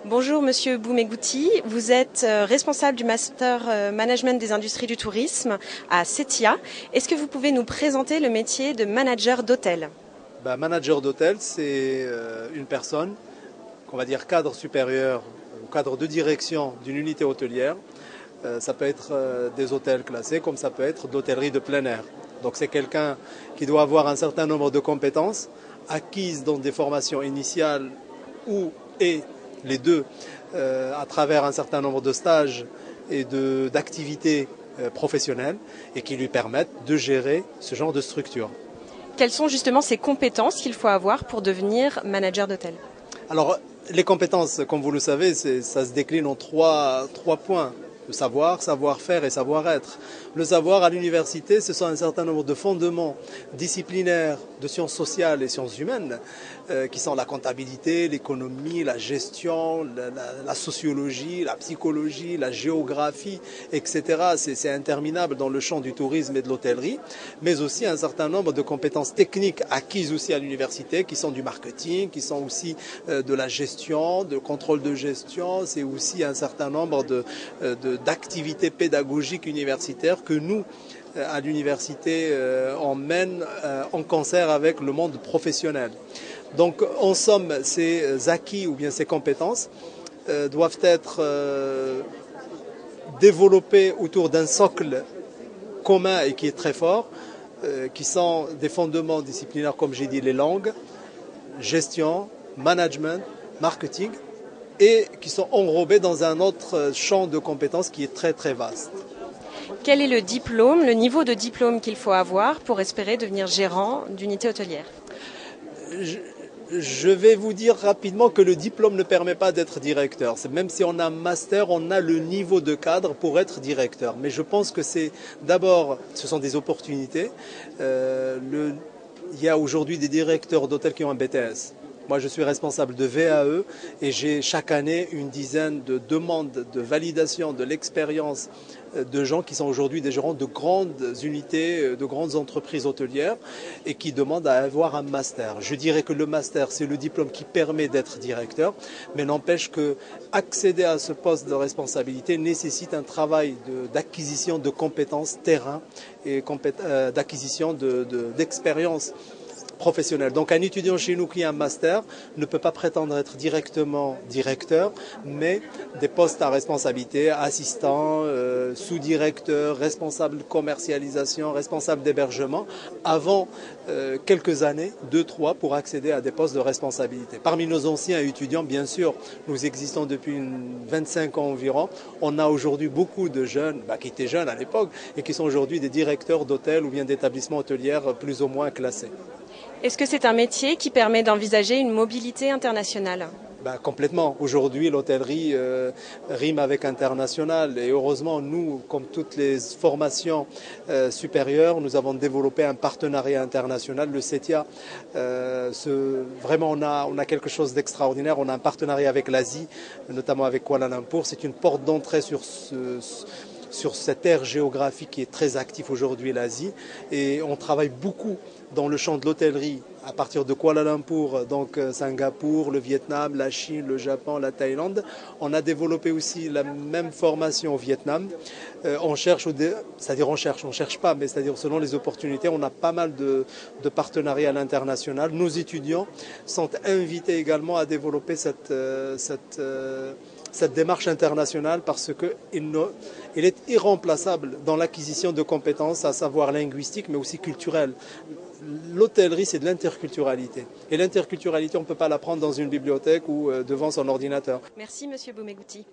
Bonjour Monsieur Boumegouti, vous êtes responsable du Master Management des industries du tourisme à CETIA. Est-ce que vous pouvez nous présenter le métier de manager d'hôtel? Manager d'hôtel, c'est une personne, qu'on va dire cadre supérieur ou cadre de direction d'une unité hôtelière. Ça peut être des hôtels classés comme ça peut être de l'hôtellerie de plein air. Donc c'est quelqu'un qui doit avoir un certain nombre de compétences acquises dans des formations initiales et les deux à travers un certain nombre de stages et d'activités professionnelles et qui lui permettent de gérer ce genre de structure. Quelles sont justement ces compétences qu'il faut avoir pour devenir manager d'hôtel? Alors, les compétences, comme vous le savez, ça se décline en trois points. Le savoir, savoir-faire et savoir-être. Le savoir à l'université, ce sont un certain nombre de fondements disciplinaires de sciences sociales et sciences humaines, qui sont la comptabilité, l'économie, la gestion, la sociologie, la psychologie, la géographie, etc. C'est interminable dans le champ du tourisme et de l'hôtellerie, mais aussi un certain nombre de compétences techniques acquises aussi à l'université, qui sont du marketing, qui sont aussi de la gestion, de contrôle de gestion. C'est aussi un certain nombre d'activités pédagogiques universitaires que nous, à l'université, on mène en concert avec le monde professionnel. Donc, en somme, ces acquis ou bien ces compétences doivent être développées autour d'un socle commun et qui est très fort, qui sont des fondements disciplinaires, comme j'ai dit, les langues, gestion, management, marketing, et qui sont enrobés dans un autre champ de compétences qui est très très vaste. Quel est le diplôme, le niveau de diplôme qu'il faut avoir pour espérer devenir gérant d'unité hôtelière? Je vais vous dire rapidement que le diplôme ne permet pas d'être directeur. Même si on a un master, on a le niveau de cadre pour être directeur. Mais je pense que ce sont des opportunités. Il y a aujourd'hui des directeurs d'hôtels qui ont un BTS. Moi, je suis responsable de VAE et j'ai chaque année une dizaine de demandes de validation de l'expérience de gens qui sont aujourd'hui des gérants de grandes unités, de grandes entreprises hôtelières et qui demandent à avoir un master. Je dirais que le master, c'est le diplôme qui permet d'être directeur, mais n'empêche que accéder à ce poste de responsabilité nécessite un travail d'acquisition de compétences terrain et d'acquisition d'expérience professionnel. Donc un étudiant chez nous qui a un master ne peut pas prétendre être directement directeur, mais des postes à responsabilité, assistant, sous-directeur, responsable de commercialisation, responsable d'hébergement, avant quelques années, 2-3, pour accéder à des postes de responsabilité. Parmi nos anciens étudiants, bien sûr, nous existons depuis 25 ans environ. On a aujourd'hui beaucoup de jeunes, qui étaient jeunes à l'époque, et qui sont aujourd'hui des directeurs d'hôtels ou bien d'établissements hôteliers plus ou moins classés. Est-ce que c'est un métier qui permet d'envisager une mobilité internationale? Complètement. Aujourd'hui, l'hôtellerie rime avec international et heureusement, nous, comme toutes les formations supérieures, nous avons développé un partenariat international. Le CETIA, vraiment, on a quelque chose d'extraordinaire. On a un partenariat avec l'Asie, notamment avec Kuala Lumpur. C'est une porte d'entrée sur cette aire géographique qui est très active aujourd'hui, l'Asie. Et on travaille beaucoup dans le champ de l'hôtellerie à partir de Kuala Lumpur, donc Singapour, le Vietnam, la Chine, le Japon, la Thaïlande. On a développé aussi la même formation au Vietnam. On cherche pas, mais c'est-à-dire selon les opportunités, on a pas mal de partenariats à l'international. Nos étudiants sont invités également à développer cette démarche internationale parce qu'il est irremplaçable dans l'acquisition de compétences, à savoir linguistiques, mais aussi culturelles. L'hôtellerie, c'est de l'interculturalité. Et l'interculturalité, on ne peut pas l'apprendre dans une bibliothèque ou devant son ordinateur. Merci, Monsieur Boumegouti.